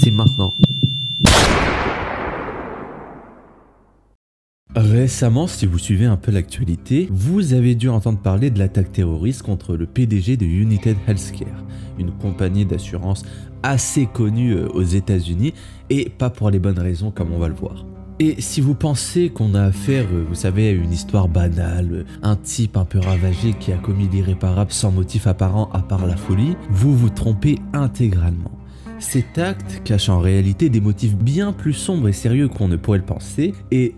c'est maintenant. Récemment, si vous suivez un peu l'actualité, vous avez dû entendre parler de l'attaque terroriste contre le PDG de United Healthcare, une compagnie d'assurance assez connue aux États-Unis et pas pour les bonnes raisons comme on va le voir. Et si vous pensez qu'on a affaire, vous savez, à une histoire banale, un type un peu ravagé qui a commis l'irréparable sans motif apparent à part la folie, vous vous trompez intégralement. Cet acte cache en réalité des motifs bien plus sombres et sérieux qu'on ne pourrait le penser, et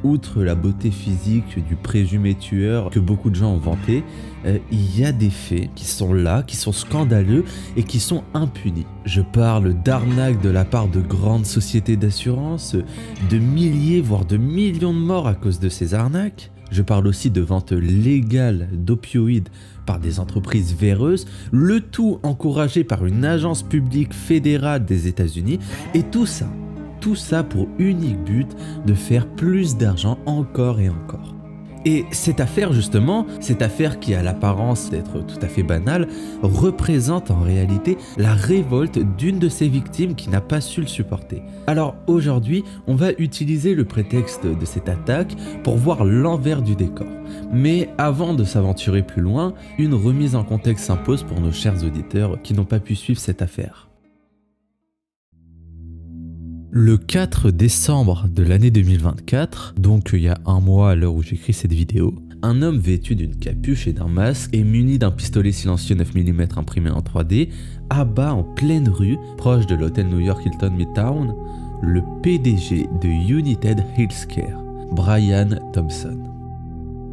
outre la beauté physique du présumé tueur que beaucoup de gens ont vanté, il y a des faits qui sont là, qui sont scandaleux et qui sont impunis. Je parle d'arnaques de la part de grandes sociétés d'assurance, de milliers voire de millions de morts à cause de ces arnaques. Je parle aussi de vente légale d'opioïdes par des entreprises véreuses, le tout encouragé par une agence publique fédérale des États-Unis, et tout ça pour unique but de faire plus d'argent encore et encore. Et cette affaire justement, cette affaire qui a l'apparence d'être tout à fait banale, représente en réalité la révolte d'une de ses victimes qui n'a pas su le supporter. Alors aujourd'hui, on va utiliser le prétexte de cette attaque pour voir l'envers du décor. Mais avant de s'aventurer plus loin, une remise en contexte s'impose pour nos chers auditeurs qui n'ont pas pu suivre cette affaire. Le 4 décembre de l'année 2024, donc il y a un mois à l'heure où j'écris cette vidéo, un homme vêtu d'une capuche et d'un masque et muni d'un pistolet silencieux 9 mm imprimé en 3D abat en pleine rue, proche de l'hôtel New York Hilton Midtown, le PDG de United Healthcare, Brian Thompson.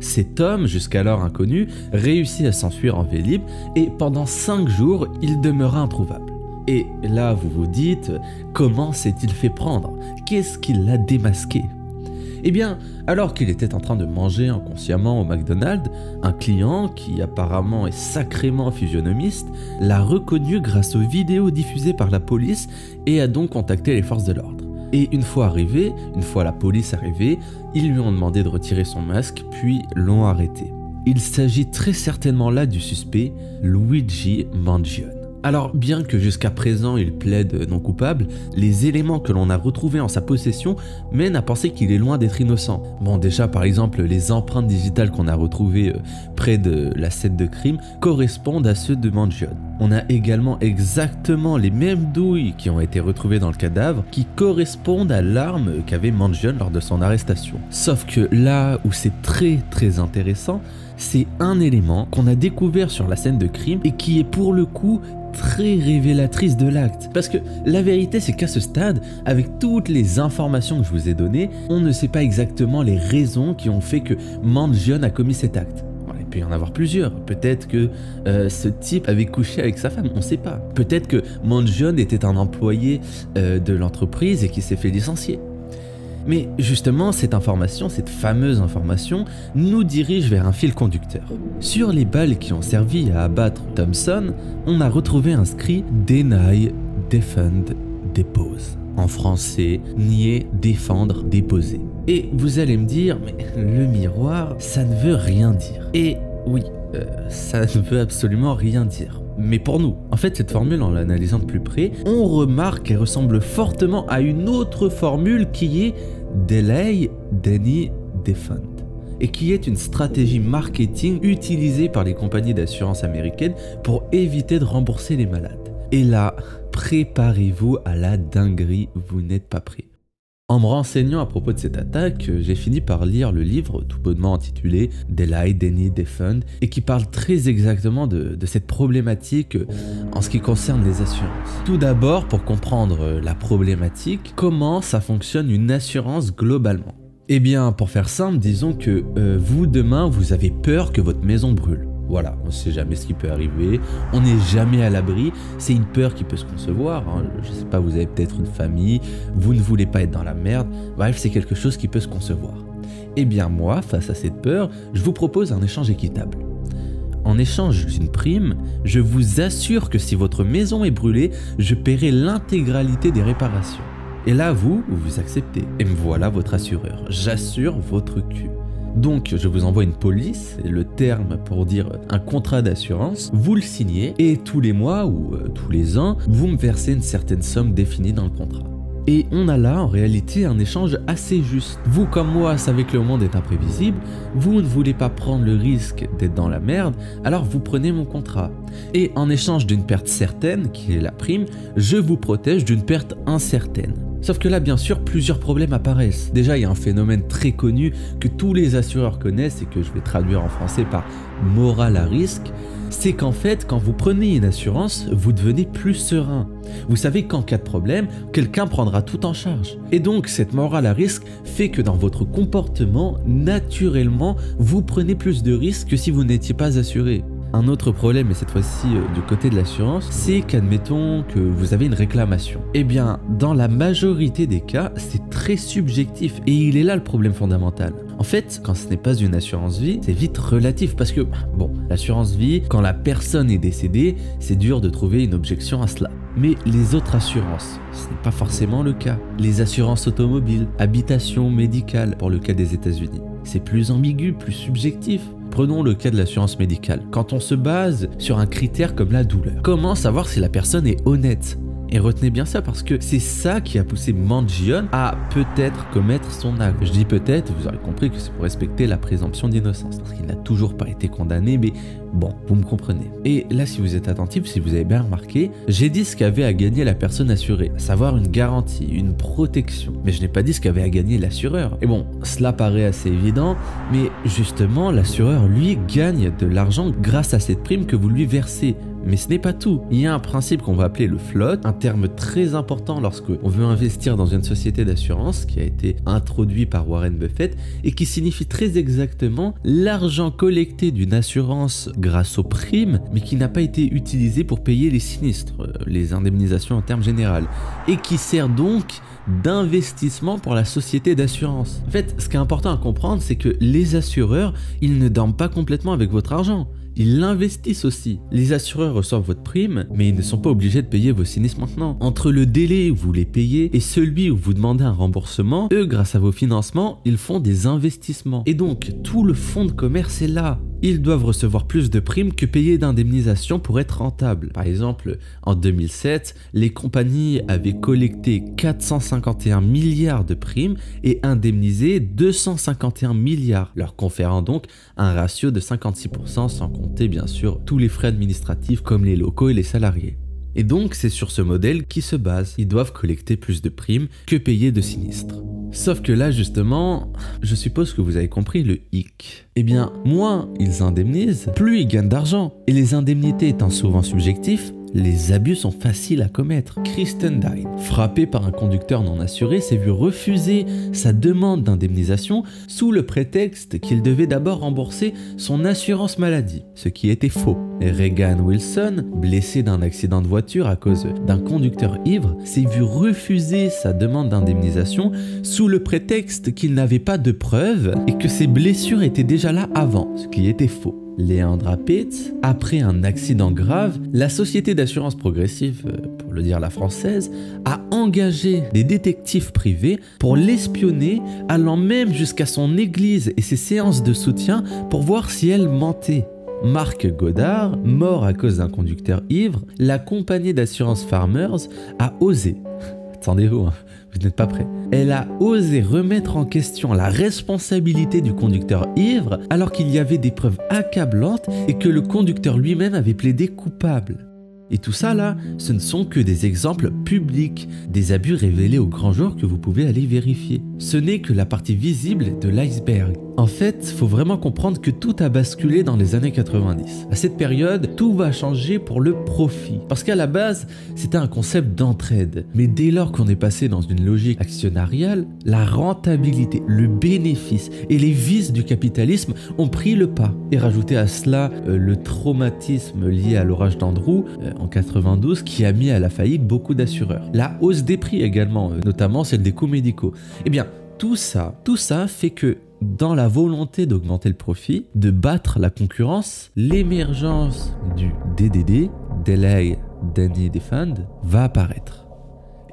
Cet homme, jusqu'alors inconnu, réussit à s'enfuir en Vélib et pendant 5 jours, il demeura introuvable. Et là, vous vous dites, comment s'est-il fait prendre? Qu'est-ce qui l'a démasqué? Eh bien, alors qu'il était en train de manger inconsciemment au McDonald's, un client, qui apparemment est sacrément physionomiste, l'a reconnu grâce aux vidéos diffusées par la police et a donc contacté les forces de l'ordre. Et une fois la police arrivée, ils lui ont demandé de retirer son masque, puis l'ont arrêté. Il s'agit très certainement là du suspect, Luigi Mangione. Alors, bien que jusqu'à présent il plaide non coupable, les éléments que l'on a retrouvés en sa possession mènent à penser qu'il est loin d'être innocent. Bon, déjà par exemple, les empreintes digitales qu'on a retrouvées près de la scène de crime correspondent à ceux de Mangione. On a également exactement les mêmes douilles qui ont été retrouvées dans le cadavre qui correspondent à l'arme qu'avait Mangione lors de son arrestation. Sauf que là où c'est très intéressant, c'est un élément qu'on a découvert sur la scène de crime et qui est pour le coup très révélatrice de l'acte. Parce que la vérité, c'est qu'à ce stade, avec toutes les informations que je vous ai données, on ne sait pas exactement les raisons qui ont fait que Mangione a commis cet acte. Il peut y en avoir plusieurs. Peut-être que ce type avait couché avec sa femme, on ne sait pas. Peut-être que Mangione était un employé de l'entreprise et qui s'est fait licencier. Mais justement, cette fameuse information, nous dirige vers un fil conducteur. Sur les balles qui ont servi à abattre Thompson, on a retrouvé inscrit « Deny, Defend, Depose ». En français, nier, défendre, déposer. Et vous allez me dire, mais le miroir, ça ne veut rien dire. Et oui, ça ne veut absolument rien dire. Mais pour nous, en fait, cette formule, en l'analysant de plus près, on remarque qu'elle ressemble fortement à une autre formule qui est Delay, Deny, Defend, et qui est une stratégie marketing utilisée par les compagnies d'assurance américaines pour éviter de rembourser les malades. Et là, préparez-vous à la dinguerie, vous n'êtes pas prêts. En me renseignant à propos de cette attaque, j'ai fini par lire le livre tout bonnement intitulé Delay, Deny, Defend, et qui parle très exactement de cette problématique en ce qui concerne les assurances. Tout d'abord, pour comprendre la problématique, comment ça fonctionne une assurance globalement. Eh bien, pour faire simple, disons que vous, demain, vous avez peur que votre maison brûle. Voilà, on ne sait jamais ce qui peut arriver, on n'est jamais à l'abri, c'est une peur qui peut se concevoir, hein. Je sais pas, vous avez peut-être une famille, vous ne voulez pas être dans la merde, bref, c'est quelque chose qui peut se concevoir. Eh bien moi, face à cette peur, je vous propose un échange équitable. En échange d'une prime, je vous assure que si votre maison est brûlée, je paierai l'intégralité des réparations. Et là, vous acceptez, et me voilà votre assureur, j'assure votre cul. Donc je vous envoie une police, le terme pour dire un contrat d'assurance, vous le signez et tous les mois ou tous les ans, vous me versez une certaine somme définie dans le contrat. Et on a là en réalité un échange assez juste. Vous comme moi savez que le monde est imprévisible, vous ne voulez pas prendre le risque d'être dans la merde, alors vous prenez mon contrat. Et en échange d'une perte certaine, qui est la prime, je vous protège d'une perte incertaine. Sauf que là, bien sûr, plusieurs problèmes apparaissent. Déjà, il y a un phénomène très connu que tous les assureurs connaissent et que je vais traduire en français par morale à risque. C'est qu'en fait, quand vous prenez une assurance, vous devenez plus serein. Vous savez qu'en cas de problème, quelqu'un prendra tout en charge. Et donc, cette morale à risque fait que dans votre comportement, naturellement, vous prenez plus de risques que si vous n'étiez pas assuré. Un autre problème, et cette fois-ci du côté de l'assurance, c'est qu'admettons que vous avez une réclamation. Eh bien, dans la majorité des cas, c'est très subjectif et il est là le problème fondamental. En fait, quand ce n'est pas une assurance vie, c'est vite relatif parce que, bon, l'assurance vie, quand la personne est décédée, c'est dur de trouver une objection à cela. Mais les autres assurances, ce n'est pas forcément le cas. Les assurances automobiles, habitation, médicale, pour le cas des États-Unis, c'est plus ambigu, plus subjectif. Prenons le cas de l'assurance médicale. Quand on se base sur un critère comme la douleur, comment savoir si la personne est honnête ? Et retenez bien ça parce que c'est ça qui a poussé Mangione à peut-être commettre son acte. Je dis peut-être, vous aurez compris que c'est pour respecter la présomption d'innocence, parce qu'il n'a toujours pas été condamné, mais bon, vous me comprenez. Et là, si vous êtes attentif, si vous avez bien remarqué, j'ai dit ce qu'avait à gagner la personne assurée, à savoir une garantie, une protection. Mais je n'ai pas dit ce qu'avait à gagner l'assureur. Et bon, cela paraît assez évident, mais justement, l'assureur, lui, gagne de l'argent grâce à cette prime que vous lui versez. Mais ce n'est pas tout. Il y a un principe qu'on va appeler le float, un terme très important lorsque on veut investir dans une société d'assurance qui a été introduit par Warren Buffett et qui signifie très exactement l'argent collecté d'une assurance grâce aux primes, mais qui n'a pas été utilisé pour payer les sinistres, les indemnisations en termes généraux, et qui sert donc d'investissement pour la société d'assurance. En fait, ce qui est important à comprendre, c'est que les assureurs, ils ne dorment pas complètement avec votre argent. Ils l'investissent aussi. Les assureurs reçoivent votre prime, mais ils ne sont pas obligés de payer vos sinistres maintenant. Entre le délai où vous les payez et celui où vous demandez un remboursement, eux, grâce à vos financements, ils font des investissements. Et donc, tout le fonds de commerce est là. Ils doivent recevoir plus de primes que payer d'indemnisation pour être rentables. Par exemple, en 2007, les compagnies avaient collecté 451 milliards de primes et indemnisé 251 milliards, leur conférant donc un ratio de 56% sans compter bien sûr tous les frais administratifs comme les locaux et les salariés. Et donc c'est sur ce modèle qu'ils se basent. Ils doivent collecter plus de primes que payer de sinistres. Sauf que là justement, je suppose que vous avez compris le hic. Eh bien, moins ils indemnisent, plus ils gagnent d'argent. Et les indemnités étant souvent subjectifs, les abus sont faciles à commettre. Kristen Dine, frappé par un conducteur non assuré, s'est vu refuser sa demande d'indemnisation sous le prétexte qu'il devait d'abord rembourser son assurance maladie, ce qui était faux. Regan Wilson, blessé d'un accident de voiture à cause d'un conducteur ivre, s'est vu refuser sa demande d'indemnisation sous le prétexte qu'il n'avait pas de preuves et que ses blessures étaient déjà là avant, ce qui était faux. Leandra Pitts, après un accident grave, la société d'assurance progressive, pour le dire la française, a engagé des détectives privés pour l'espionner, allant même jusqu'à son église et ses séances de soutien pour voir si elle mentait. Marc Goddard, mort à cause d'un conducteur ivre, la compagnie d'assurance Farmers a osé. Attendez-vous, hein. Vous n'êtes pas prêts. Elle a osé remettre en question la responsabilité du conducteur ivre alors qu'il y avait des preuves accablantes et que le conducteur lui-même avait plaidé coupable. Et tout ça là, ce ne sont que des exemples publics, des abus révélés au grand jour que vous pouvez aller vérifier. Ce n'est que la partie visible de l'iceberg. En fait, il faut vraiment comprendre que tout a basculé dans les années 90. À cette période, tout va changer pour le profit. Parce qu'à la base, c'était un concept d'entraide. Mais dès lors qu'on est passé dans une logique actionnariale, la rentabilité, le bénéfice et les vices du capitalisme ont pris le pas. Et rajouter à cela le traumatisme lié à l'orage d'Andrew en 92 qui a mis à la faillite beaucoup d'assureurs. La hausse des prix également, notamment celle des coûts médicaux. Eh bien, tout ça fait que dans la volonté d'augmenter le profit, de battre la concurrence, l'émergence du DDD, Delay Danny Defend, va apparaître.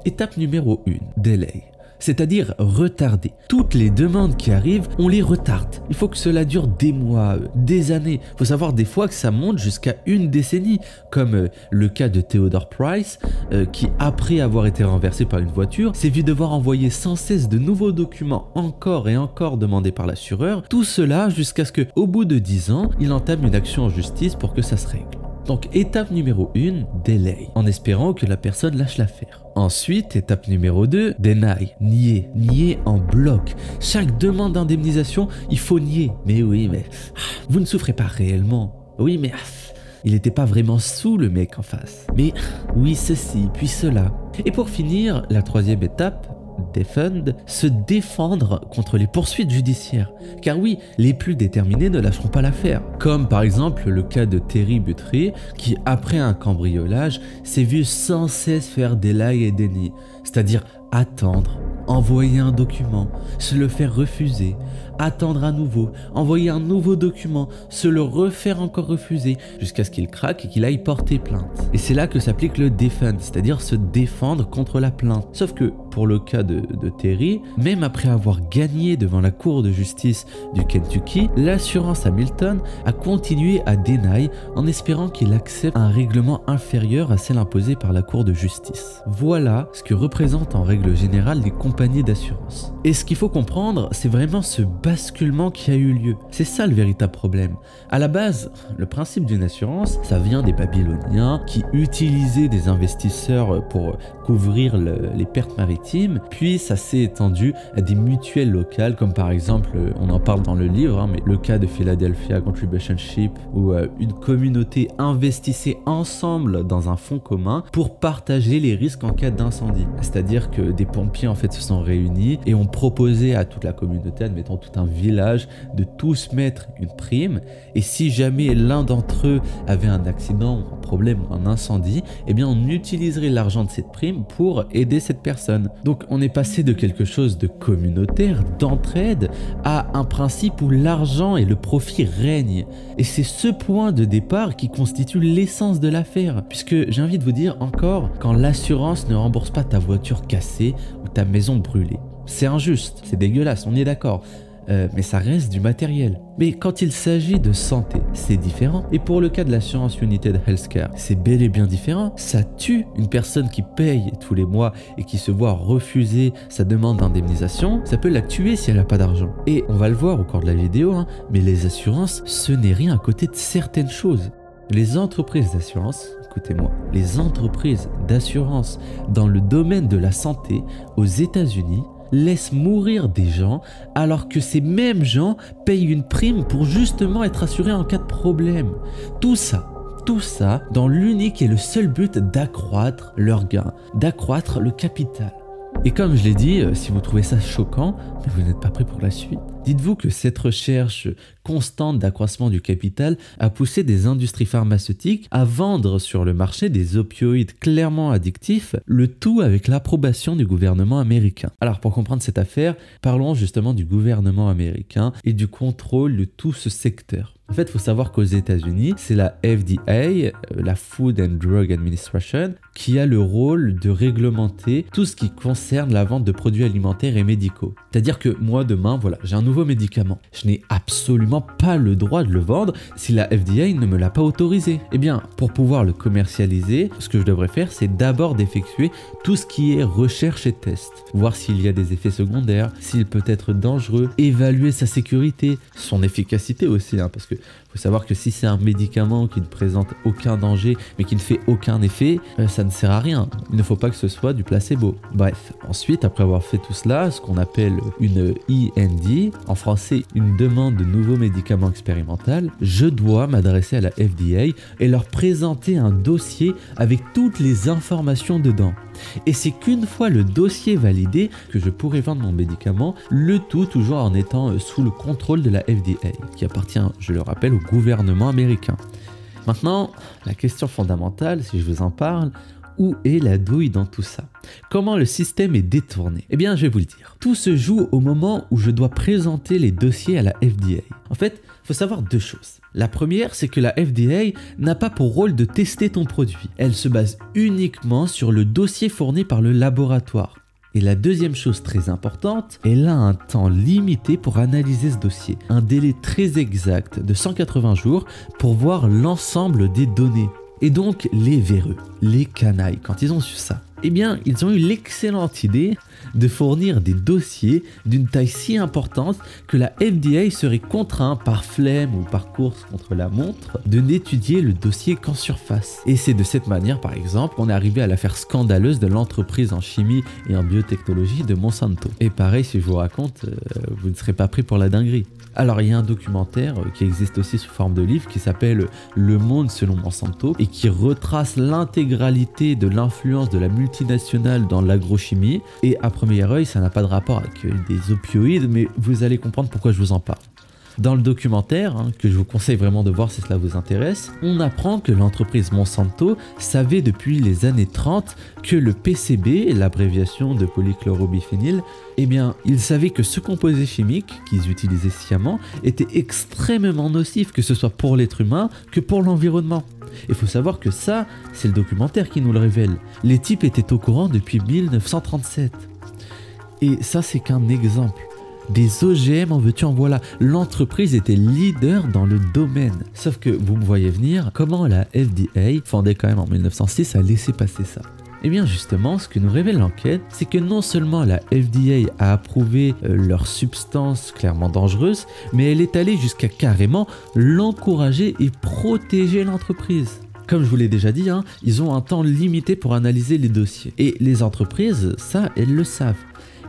Étape numéro 1, Delay. c'est-à-dire retardé. Toutes les demandes qui arrivent, on les retarde. Il faut que cela dure des mois, des années. Il faut savoir des fois que ça monte jusqu'à une décennie, comme le cas de Theodore Price, qui après avoir été renversé par une voiture, s'est vu devoir envoyer sans cesse de nouveaux documents encore et encore demandés par l'assureur. Tout cela jusqu'à ce qu'au bout de 10 ans, il entame une action en justice pour que ça se règle. Donc étape numéro 1, délai, en espérant que la personne lâche l'affaire. Ensuite, étape numéro 2, deny, nier en bloc. Chaque demande d'indemnisation, il faut nier. Mais oui, mais vous ne souffrez pas réellement. Oui, mais il n'était pas vraiment sous le mec en face. Mais oui, ceci, puis cela. Et pour finir, la troisième étape, defend, se défendre contre les poursuites judiciaires. Car oui, les plus déterminés ne lâcheront pas l'affaire. Comme par exemple le cas de Terry Buttrey, qui après un cambriolage, s'est vu sans cesse faire délai et déni, c'est-à-dire attendre, envoyer un document, se le faire refuser, attendre à nouveau, envoyer un nouveau document, se le refaire encore refuser, jusqu'à ce qu'il craque et qu'il aille porter plainte. Et c'est là que s'applique le defend, c'est-à-dire se défendre contre la plainte. Sauf que pour le cas de Terry, même après avoir gagné devant la cour de justice du Kentucky, l'assurance Hamilton a continué à deny en espérant qu'il accepte un règlement inférieur à celle imposée par la cour de justice. Voilà ce que représentent en règle générale les compagnies d'assurance. Et ce qu'il faut comprendre, c'est vraiment ce basculement qui a eu lieu. C'est ça le véritable problème. À la base, le principe d'une assurance, ça vient des Babyloniens qui utilisaient des investisseurs pour couvrir les pertes maritimes, puis ça s'est étendu à des mutuelles locales, comme par exemple, on en parle dans le livre, mais le cas de Philadelphia Contribution Ship, où une communauté investissait ensemble dans un fonds commun pour partager les risques en cas d'incendie. C'est-à-dire que des pompiers en fait se sont réunis et ont proposé à toute la communauté, admettons tout un village, de tous mettre une prime, et si jamais l'un d'entre eux avait un accident, un problème ou un incendie, eh bien on utiliserait l'argent de cette prime pour aider cette personne. Donc on est passé de quelque chose de communautaire, d'entraide, à un principe où l'argent et le profit règnent. Et c'est ce point de départ qui constitue l'essence de l'affaire, puisque j'ai envie de vous dire encore, quand l'assurance ne rembourse pas ta voiture cassée ou ta maison brûlée, c'est injuste, c'est dégueulasse, on est d'accord. Mais ça reste du matériel. Mais quand il s'agit de santé, c'est différent. Et pour le cas de l'assurance United Healthcare, c'est bel et bien différent. Ça tue une personne qui paye tous les mois et qui se voit refuser sa demande d'indemnisation. Ça peut la tuer si elle n'a pas d'argent. Et on va le voir au cours de la vidéo, mais les assurances, ce n'est rien à côté de certaines choses. Les entreprises d'assurance, écoutez-moi, les entreprises d'assurance dans le domaine de la santé aux États-Unis laisse mourir des gens alors que ces mêmes gens payent une prime pour justement être assurés en cas de problème. Tout ça dans l'unique et le seul but d'accroître leurs gains, d'accroître le capital. Et comme je l'ai dit, si vous trouvez ça choquant, mais vous n'êtes pas prêt pour la suite. Dites-vous que cette recherche constante d'accroissement du capital a poussé des industries pharmaceutiques à vendre sur le marché des opioïdes clairement addictifs, le tout avec l'approbation du gouvernement américain. Alors pour comprendre cette affaire, parlons justement du gouvernement américain et du contrôle de tout ce secteur. En fait, il faut savoir qu'aux États-Unis, c'est la FDA, la Food and Drug Administration, qui a le rôle de réglementer tout ce qui concerne la vente de produits alimentaires et médicaux. C'est-à-dire que moi, demain, voilà, j'ai un nouveau médicament. Je n'ai absolument pas le droit de le vendre si la FDA ne me l'a pas autorisé. Eh bien, pour pouvoir le commercialiser, ce que je devrais faire, c'est d'abord d'effectuer tout ce qui est recherche et test. Voir s'il y a des effets secondaires, s'il peut être dangereux, évaluer sa sécurité, son efficacité aussi, parce que faut savoir que si c'est un médicament qui ne présente aucun danger mais qui ne fait aucun effet, ça ne sert à rien. Il ne faut pas que ce soit du placebo. Bref, ensuite, après avoir fait tout cela, ce qu'on appelle une IND, en français une demande de nouveau médicament expérimental, je dois m'adresser à la FDA et leur présenter un dossier avec toutes les informations dedans. Et c'est qu'une fois le dossier validé que je pourrai vendre mon médicament, le tout toujours en étant sous le contrôle de la FDA, qui appartient, je le rappelle, au gouvernement américain. Maintenant, la question fondamentale, si je vous en parle, où est la douille dans tout ça? Comment le système est détourné? Eh bien, je vais vous le dire. Tout se joue au moment où je dois présenter les dossiers à la FDA. En fait, il faut savoir deux choses. La première, c'est que la FDA n'a pas pour rôle de tester ton produit. Elle se base uniquement sur le dossier fourni par le laboratoire. Et la deuxième chose très importante, elle a un temps limité pour analyser ce dossier. Un délai très exact de 180 jours pour voir l'ensemble des données. Et donc les véreux, les canailles, quand ils ont su ça, eh bien ils ont eu l'excellente idée de fournir des dossiers d'une taille si importante que la FDA serait contrainte par flemme ou par course contre la montre de n'étudier le dossier qu'en surface. Et c'est de cette manière par exemple qu'on est arrivé à l'affaire scandaleuse de l'entreprise en chimie et en biotechnologie de Monsanto. Et pareil, si je vous raconte, vous ne serez pas pris pour la dinguerie. Alors il y a un documentaire qui existe aussi sous forme de livre qui s'appelle Le Monde selon Monsanto et qui retrace l'intégralité de l'influence de la multinationale dans l'agrochimie. Et à premier œil, ça n'a pas de rapport avec des opioïdes, mais vous allez comprendre pourquoi je vous en parle. Dans le documentaire, que je vous conseille vraiment de voir si cela vous intéresse, on apprend que l'entreprise Monsanto savait depuis les années 30 que le PCB, l'abréviation de polychlorobiphényl, eh bien, ils savaient que ce composé chimique qu'ils utilisaient sciemment était extrêmement nocif, que ce soit pour l'être humain que pour l'environnement. Il faut savoir que ça, c'est le documentaire qui nous le révèle. Les types étaient au courant depuis 1937. Et ça, c'est qu'un exemple. Des OGM, en veux-tu en voilà. L'entreprise était leader dans le domaine. Sauf que vous me voyez venir, comment la FDA, fondée quand même en 1906, a laissé passer ça? Eh bien justement, ce que nous révèle l'enquête, c'est que non seulement la FDA a approuvé leur substance clairement dangereuse, mais elle est allée jusqu'à carrément l'encourager et protéger l'entreprise. Comme je vous l'ai déjà dit, ils ont un temps limité pour analyser les dossiers. Et les entreprises, ça, elles le savent.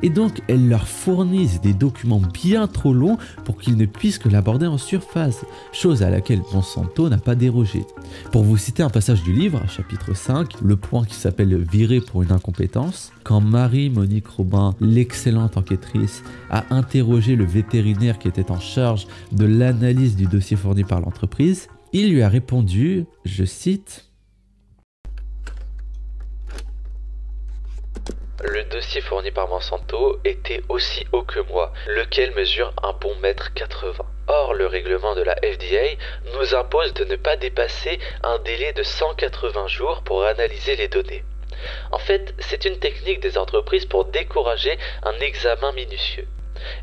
Et donc, elles leur fournissent des documents bien trop longs pour qu'ils ne puissent que l'aborder en surface, chose à laquelle Monsanto n'a pas dérogé. Pour vous citer un passage du livre, chapitre 5, le point qui s'appelle « Virer pour une incompétence », quand Marie-Monique Robin, l'excellente enquêtrice, a interrogé le vétérinaire qui était en charge de l'analyse du dossier fourni par l'entreprise, il lui a répondu, je cite, Le dossier fourni par Monsanto était aussi haut que moi, lequel mesure un bon mètre 80. Or, le règlement de la FDA nous impose de ne pas dépasser un délai de 180 jours pour analyser les données. En fait, c'est une technique des entreprises pour décourager un examen minutieux.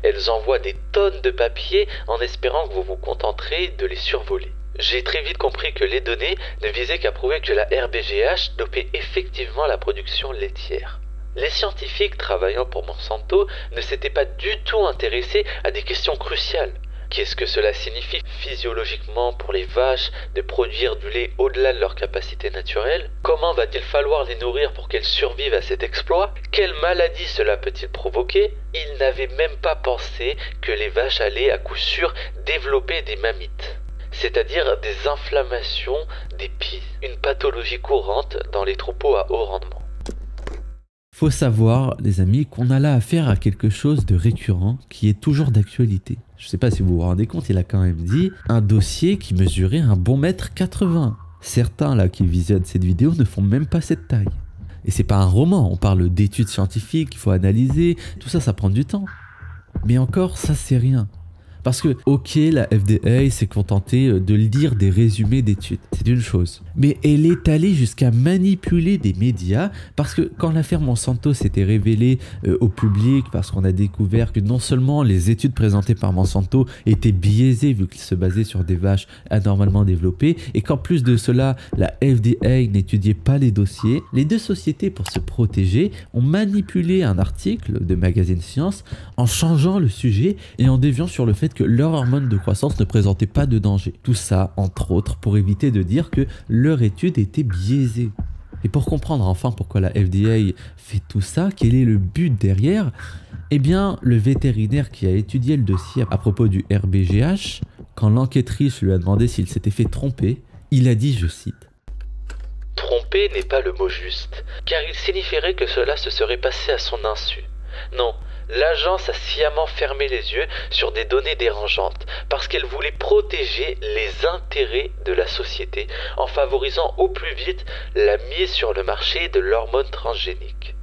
Elles envoient des tonnes de papier en espérant que vous vous contenterez de les survoler. J'ai très vite compris que les données ne visaient qu'à prouver que la RBGH dopait effectivement la production laitière. Les scientifiques travaillant pour Monsanto ne s'étaient pas du tout intéressés à des questions cruciales. Qu'est-ce que cela signifie physiologiquement pour les vaches de produire du lait au-delà de leur capacité naturelle? Comment va-t-il falloir les nourrir pour qu'elles survivent à cet exploit? Quelle maladie cela peut-il provoquer? Ils n'avaient même pas pensé que les vaches allaient à coup sûr développer des mammites, c'est-à-dire des inflammations des pieds, une pathologie courante dans les troupeaux à haut rendement. Faut savoir, les amis, qu'on a là affaire à quelque chose de récurrent qui est toujours d'actualité. Je sais pas si vous vous rendez compte, il a quand même dit un dossier qui mesurait un bon mètre 80. Certains là qui visionnent cette vidéo ne font même pas cette taille. Et c'est pas un roman, on parle d'études scientifiques, il faut analyser, tout ça, ça prend du temps. Mais encore, ça c'est rien. Parce que, ok, la FDA s'est contentée de lire des résumés d'études, c'est une chose. Mais elle est allée jusqu'à manipuler des médias, parce que quand l'affaire Monsanto s'était révélée au public, parce qu'on a découvert que non seulement les études présentées par Monsanto étaient biaisées, vu qu'elles se basaient sur des vaches anormalement développées, et qu'en plus de cela, la FDA n'étudiait pas les dossiers, les deux sociétés, pour se protéger, ont manipulé un article de magazine Science en changeant le sujet et en déviant sur le fait que leur hormone de croissance ne présentait pas de danger. Tout ça, entre autres, pour éviter de dire que leur étude était biaisée. Et pour comprendre enfin pourquoi la FDA fait tout ça, quel est le but derrière, eh bien, le vétérinaire qui a étudié le dossier à propos du RBGH, quand l'enquêtrice lui a demandé s'il s'était fait tromper, il a dit, je cite, « Tromper n'est pas le mot juste, car il signifierait que cela se serait passé à son insu. Non, l'agence a sciemment fermé les yeux sur des données dérangeantes parce qu'elle voulait protéger les intérêts de la société en favorisant au plus vite la mise sur le marché de l'hormone transgénique. »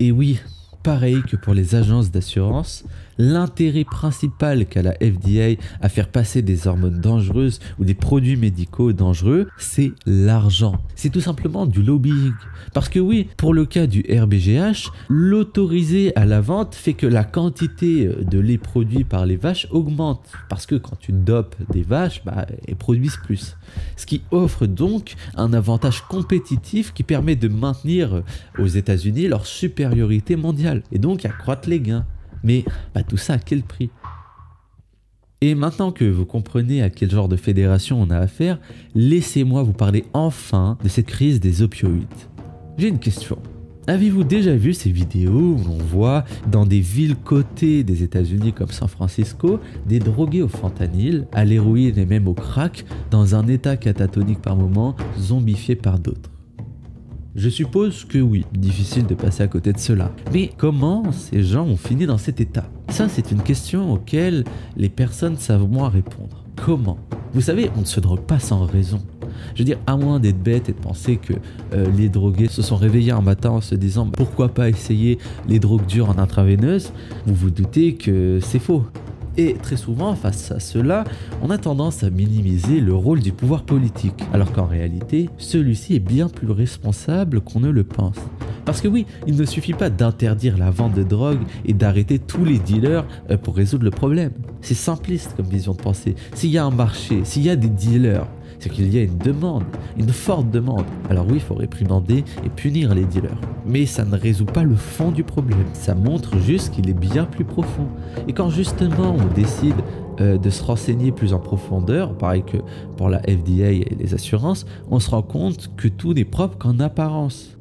Et oui, pareil que pour les agences d'assurance, L'intérêt principal qu'a la FDA à faire passer des hormones dangereuses ou des produits médicaux dangereux, c'est l'argent. C'est tout simplement du lobbying. Parce que oui, pour le cas du RBGH, l'autoriser à la vente fait que la quantité de lait produit par les vaches augmente. Parce que quand tu dopes des vaches, elles produisent plus. Ce qui offre donc un avantage compétitif qui permet de maintenir aux États-Unis leur supériorité mondiale et donc accroître les gains. Mais tout ça à quel prix? Et maintenant que vous comprenez à quel genre de fédération on a affaire, laissez-moi vous parler enfin de cette crise des opioïdes. J'ai une question. Avez-vous déjà vu ces vidéos où l'on voit dans des villes cotées des États-Unis comme San Francisco des drogués au fentanyl, à l'héroïne et même au crack dans un état catatonique par moments, zombifiés par d'autres? Je suppose que oui, difficile de passer à côté de cela. Mais comment ces gens ont fini dans cet état? Ça, c'est une question auquel les personnes savent moins répondre. Comment? Vous savez, on ne se drogue pas sans raison. Je veux dire, à moins d'être bête et de penser que les drogués se sont réveillés un matin en se disant pourquoi pas essayer les drogues dures en intraveineuse, vous vous doutez que c'est faux. Et très souvent, face à cela, on a tendance à minimiser le rôle du pouvoir politique, alors qu'en réalité, celui-ci est bien plus responsable qu'on ne le pense. Parce que oui, il ne suffit pas d'interdire la vente de drogue et d'arrêter tous les dealers pour résoudre le problème. C'est simpliste comme vision de pensée. S'il y a un marché, s'il y a des dealers, c'est qu'il y a une demande, une forte demande. Alors oui, il faut réprimander et punir les dealers. Mais ça ne résout pas le fond du problème. Ça montre juste qu'il est bien plus profond. Et quand justement on décide de se renseigner plus en profondeur, pareil que pour la FDA et les assurances, on se rend compte que tout n'est propre qu'en apparence.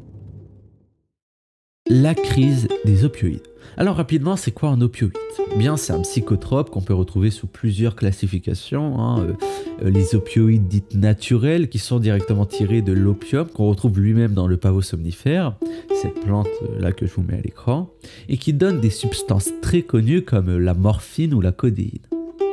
La crise des opioïdes. Alors rapidement, c'est quoi un opioïde? Bien, c'est un psychotrope qu'on peut retrouver sous plusieurs classifications. Les opioïdes dites naturelles qui sont directement tirés de l'opium qu'on retrouve lui-même dans le pavot somnifère, cette plante là que je vous mets à l'écran, et qui donne des substances très connues comme la morphine ou la codéine.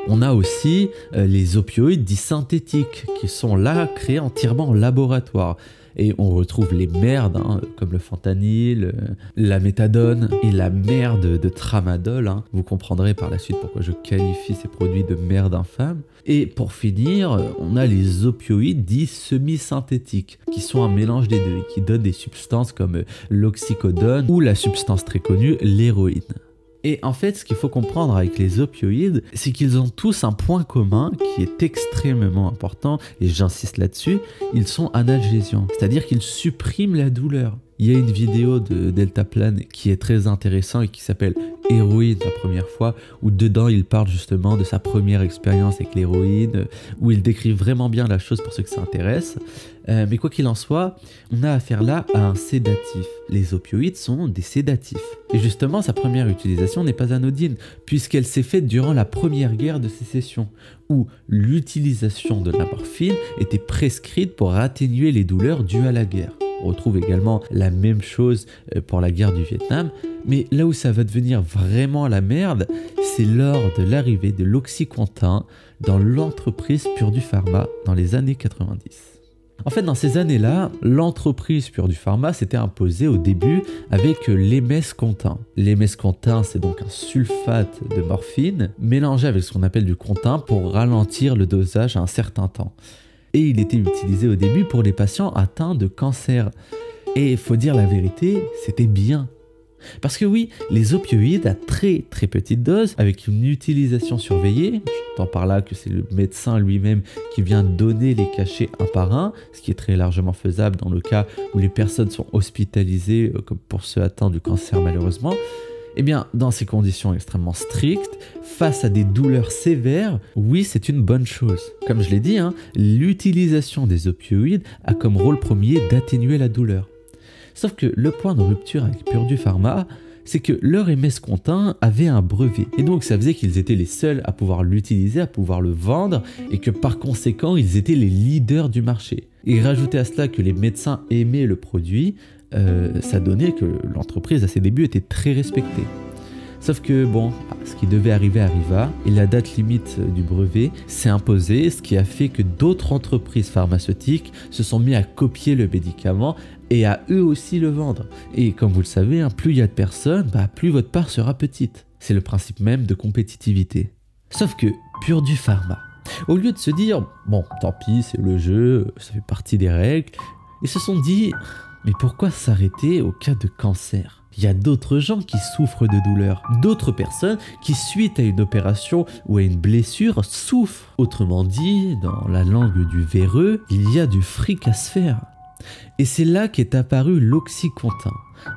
On a aussi les opioïdes dits synthétiques qui sont là créés entièrement en laboratoire. Et on retrouve les merdes, comme le fentanyl, la méthadone et la merde de tramadol. Vous comprendrez par la suite pourquoi je qualifie ces produits de merde infâme. Et pour finir, on a les opioïdes dits semi-synthétiques, qui sont un mélange des deux et qui donnent des substances comme l'oxycodone ou la substance très connue, l'héroïne. Et en fait, ce qu'il faut comprendre avec les opioïdes, c'est qu'ils ont tous un point commun qui est extrêmement important, et j'insiste là-dessus, ils sont analgésiants, c'est-à-dire qu'ils suppriment la douleur. Il y a une vidéo de Deltaplane qui est très intéressante et qui s'appelle Héroïne la première fois, où dedans il parle justement de sa première expérience avec l'héroïne, où il décrit vraiment bien la chose pour ceux que ça intéresse. Mais quoi qu'il en soit, on a affaire là à un sédatif. Les opioïdes sont des sédatifs. Et justement, sa première utilisation n'est pas anodine, puisqu'elle s'est faite durant la première guerre de sécession, où l'utilisation de la morphine était prescrite pour atténuer les douleurs dues à la guerre. On retrouve également la même chose pour la guerre du Vietnam, mais là où ça va devenir vraiment la merde, c'est lors de l'arrivée de l'Oxycontin dans l'entreprise Purdue Pharma dans les années 90. En fait, dans ces années-là, l'entreprise Purdue Pharma s'était imposée au début avec l'Emescontin. L'Emescontin, c'est donc un sulfate de morphine mélangé avec ce qu'on appelle du contin pour ralentir le dosage à un certain temps. Et il était utilisé au début pour les patients atteints de cancer. Et il faut dire la vérité, c'était bien. Parce que oui, les opioïdes à très très petite dose, avec une utilisation surveillée, j'entends par là que c'est le médecin lui-même qui vient donner les cachets un par un, ce qui est très largement faisable dans le cas où les personnes sont hospitalisées, comme pour ceux atteints du cancer malheureusement. Eh bien, dans ces conditions extrêmement strictes, face à des douleurs sévères, oui, c'est une bonne chose. Comme je l'ai dit, l'utilisation des opioïdes a comme rôle premier d'atténuer la douleur. Sauf que le point de rupture avec Purdue Pharma, c'est que leur Emescontin avait un brevet. Et donc ça faisait qu'ils étaient les seuls à pouvoir l'utiliser, à pouvoir le vendre, et que par conséquent, ils étaient les leaders du marché. Et rajouter à cela que les médecins aimaient le produit, ça donnait que l'entreprise à ses débuts était très respectée. Sauf que bon, ce qui devait arriver arriva, et la date limite du brevet s'est imposée, ce qui a fait que d'autres entreprises pharmaceutiques se sont mis à copier le médicament et à eux aussi le vendre. Et comme vous le savez, plus il y a de personnes, plus votre part sera petite. C'est le principe même de compétitivité. Sauf que Purdue Pharma, au lieu de se dire « bon, tant pis, c'est le jeu, ça fait partie des règles », ils se sont dit « mais pourquoi s'arrêter au cas de cancer ? Il y a d'autres gens qui souffrent de douleurs, d'autres personnes qui, suite à une opération ou à une blessure, souffrent. Autrement dit, dans la langue du véreux, il y a du fric à se faire. » Et c'est là qu'est apparu l'oxycontin,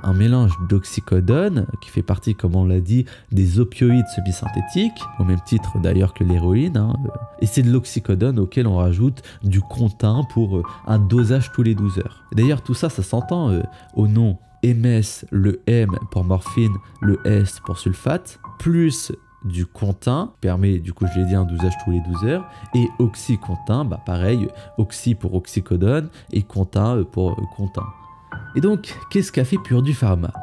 un mélange d'oxycodone, qui fait partie, comme on l'a dit, des opioïdes semi-synthétiques, au même titre d'ailleurs que l'héroïne, et c'est de l'oxycodone auquel on rajoute du contin pour un dosage tous les 12 heures. D'ailleurs tout ça, ça s'entend au nom MS, le M pour morphine, le S pour sulfate, plus du contin, permet du coup je l'ai dit un dosage tous les 12 heures, et oxycontin, bah pareil, oxy pour oxycodone et contin pour contin. Et donc, qu'est-ce qu'a fait Purdue Pharma?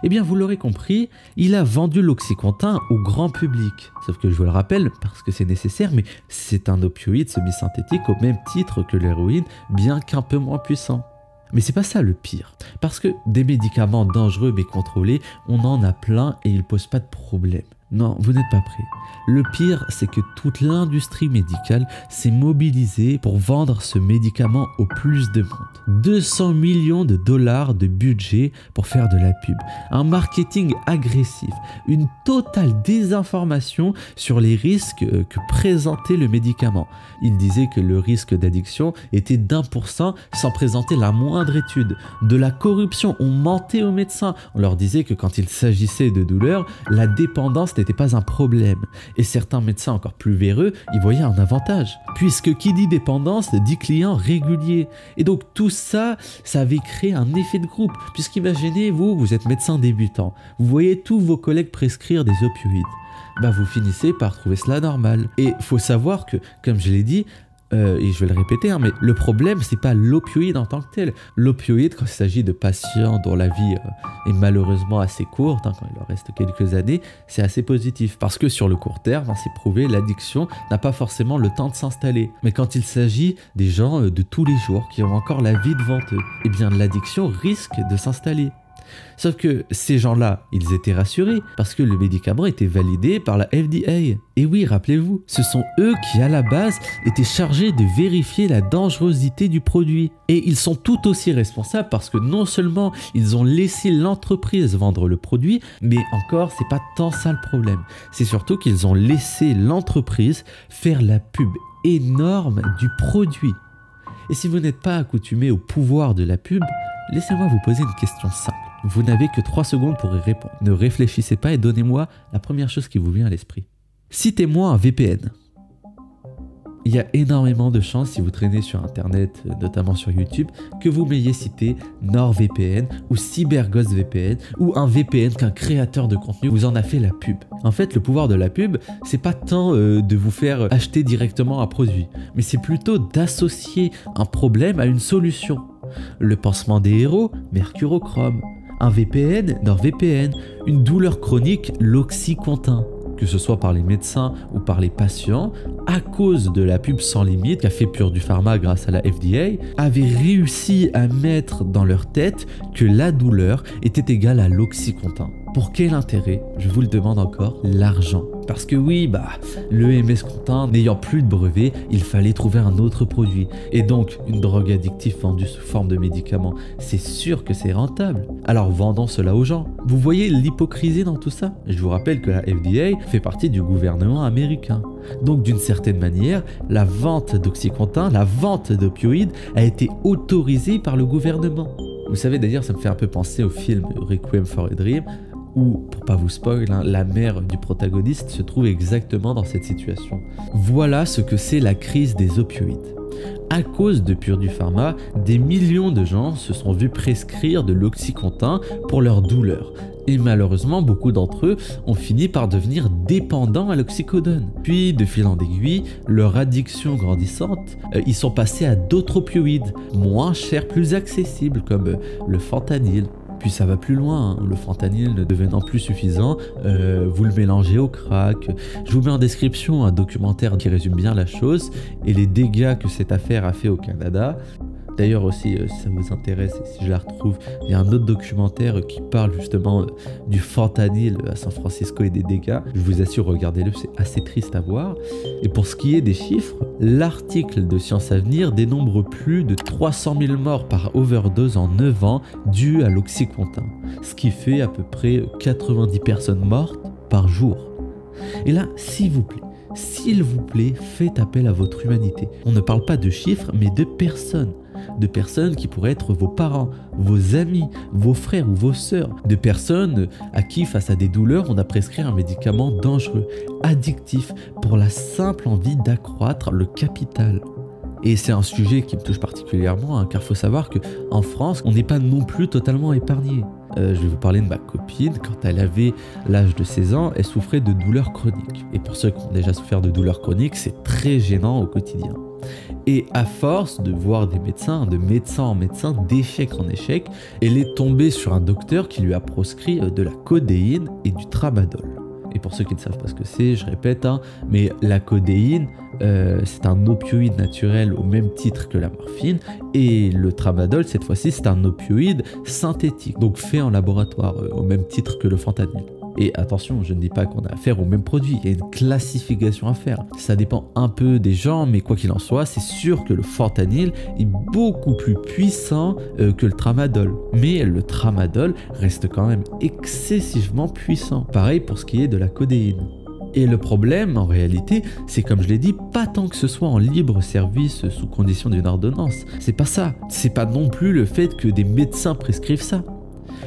Eh bien, vous l'aurez compris, il a vendu l'oxycontin au grand public. Sauf que je vous le rappelle, parce que c'est nécessaire, mais c'est un opioïde semi-synthétique au même titre que l'héroïne, bien qu'un peu moins puissant. Mais c'est pas ça le pire, parce que des médicaments dangereux mais contrôlés, on en a plein et ils posent pas de problème. Non, vous n'êtes pas prêts. Le pire, c'est que toute l'industrie médicale s'est mobilisée pour vendre ce médicament au plus de monde. 200 millions de dollars de budget pour faire de la pub, un marketing agressif, une totale désinformation sur les risques que présentait le médicament. Ils disaient que le risque d'addiction était d'1% sans présenter la moindre étude. De la corruption, on mentait aux médecins. On leur disait que quand il s'agissait de douleur, la dépendance n'était pas un problème. Et certains médecins encore plus véreux y voyaient un avantage. Puisque qui dit dépendance dit client régulier. Et donc tout ça, ça avait créé un effet de groupe. Puisqu'imaginez, vous êtes médecin débutant. Vous voyez tous vos collègues prescrire des opioïdes. Bah vous finissez par trouver cela normal. Et faut savoir que, comme je l'ai dit, et je vais le répéter, mais le problème, c'est pas l'opioïde en tant que tel. L'opioïde, quand il s'agit de patients dont la vie est malheureusement assez courte, quand il leur reste quelques années, c'est assez positif. Parce que sur le court terme, c'est prouvé, l'addiction n'a pas forcément le temps de s'installer. Mais quand il s'agit des gens de tous les jours, qui ont encore la vie devant eux, eh bien l'addiction risque de s'installer. Sauf que ces gens-là, ils étaient rassurés parce que le médicament était validé par la FDA. Et oui, rappelez-vous, ce sont eux qui, à la base, étaient chargés de vérifier la dangerosité du produit. Et ils sont tout aussi responsables parce que non seulement ils ont laissé l'entreprise vendre le produit, mais encore, c'est pas tant ça le problème. C'est surtout qu'ils ont laissé l'entreprise faire la pub énorme du produit. Et si vous n'êtes pas accoutumé au pouvoir de la pub, laissez-moi vous poser une question simple. Vous n'avez que 3 secondes pour y répondre. Ne réfléchissez pas et donnez-moi la première chose qui vous vient à l'esprit. Citez-moi un VPN. Il y a énormément de chances, si vous traînez sur Internet, notamment sur YouTube, que vous m'ayez cité NordVPN ou CyberGhost VPN ou un VPN qu'un créateur de contenu vous en a fait la pub. En fait, le pouvoir de la pub, c'est pas tant de vous faire acheter directement un produit, mais c'est plutôt d'associer un problème à une solution. Le pansement des héros, mercurochrome. Un VPN, NordVPN. Une douleur chronique, l'oxycontin. Que ce soit par les médecins ou par les patients, à cause de la pub sans limite qu'a fait Purdue Pharma grâce à la FDA, avaient réussi à mettre dans leur tête que la douleur était égale à l'oxycontin. Pour quel intérêt? Je vous le demande encore, l'argent. Parce que oui, le MS Contin n'ayant plus de brevet, il fallait trouver un autre produit. Et donc, une drogue addictive vendue sous forme de médicament, c'est sûr que c'est rentable. Alors vendons cela aux gens. Vous voyez l'hypocrisie dans tout ça? Je vous rappelle que la FDA fait partie du gouvernement américain. Donc d'une certaine manière, la vente d'oxycontin, la vente d'opioïdes a été autorisée par le gouvernement. Vous savez d'ailleurs, ça me fait un peu penser au film Requiem for a Dream, où, pour pas vous spoil, la mère du protagoniste se trouve exactement dans cette situation. Voilà ce que c'est la crise des opioïdes. À cause de Purdue Pharma, des millions de gens se sont vus prescrire de l'oxycontin pour leur douleur. Et malheureusement, beaucoup d'entre eux ont fini par devenir dépendants à l'oxycodone. Puis, de fil en aiguille, leur addiction grandissante, ils sont passés à d'autres opioïdes, moins chers, plus accessibles, comme le fentanyl. Puis ça va plus loin, le fentanyl ne devenant plus suffisant, vous le mélangez au crack. Je vous mets en description un documentaire qui résume bien la chose et les dégâts que cette affaire a fait au Canada. D'ailleurs aussi, si ça vous intéresse et si je la retrouve, il y a un autre documentaire qui parle justement du fentanyl à San Francisco et des dégâts. Je vous assure, regardez-le, c'est assez triste à voir. Et pour ce qui est des chiffres, l'article de Science Avenir dénombre plus de 300 000 morts par overdose en 9 ans dû à l'oxycontin, ce qui fait à peu près 90 personnes mortes par jour. Et là, s'il vous plaît, faites appel à votre humanité. On ne parle pas de chiffres, mais de personnes qui pourraient être vos parents, vos amis, vos frères ou vos sœurs, de personnes à qui, face à des douleurs, on a prescrit un médicament dangereux, addictif, pour la simple envie d'accroître le capital. Et c'est un sujet qui me touche particulièrement, car il faut savoir qu'en France, on n'est pas non plus totalement épargné. Je vais vous parler de ma copine. Quand elle avait l'âge de 16 ans, elle souffrait de douleurs chroniques. Et pour ceux qui ont déjà souffert de douleurs chroniques, c'est très gênant au quotidien. Et à force de voir des médecins, de médecin en médecin, d'échec en échec, elle est tombée sur un docteur qui lui a proscrit de la codéine et du tramadol. Et pour ceux qui ne savent pas ce que c'est, je répète, mais la codéine, c'est un opioïde naturel au même titre que la morphine, et le tramadol, cette fois-ci, c'est un opioïde synthétique, donc fait en laboratoire, au même titre que le fentanyl. Et attention, je ne dis pas qu'on a affaire au même produit, il y a une classification à faire. Ça dépend un peu des gens, mais quoi qu'il en soit, c'est sûr que le fentanyl est beaucoup plus puissant que le tramadol. Mais le tramadol reste quand même excessivement puissant. Pareil pour ce qui est de la codéine. Et le problème, en réalité, c'est comme je l'ai dit, pas tant que ce soit en libre service sous condition d'une ordonnance. C'est pas ça. C'est pas non plus le fait que des médecins prescrivent ça.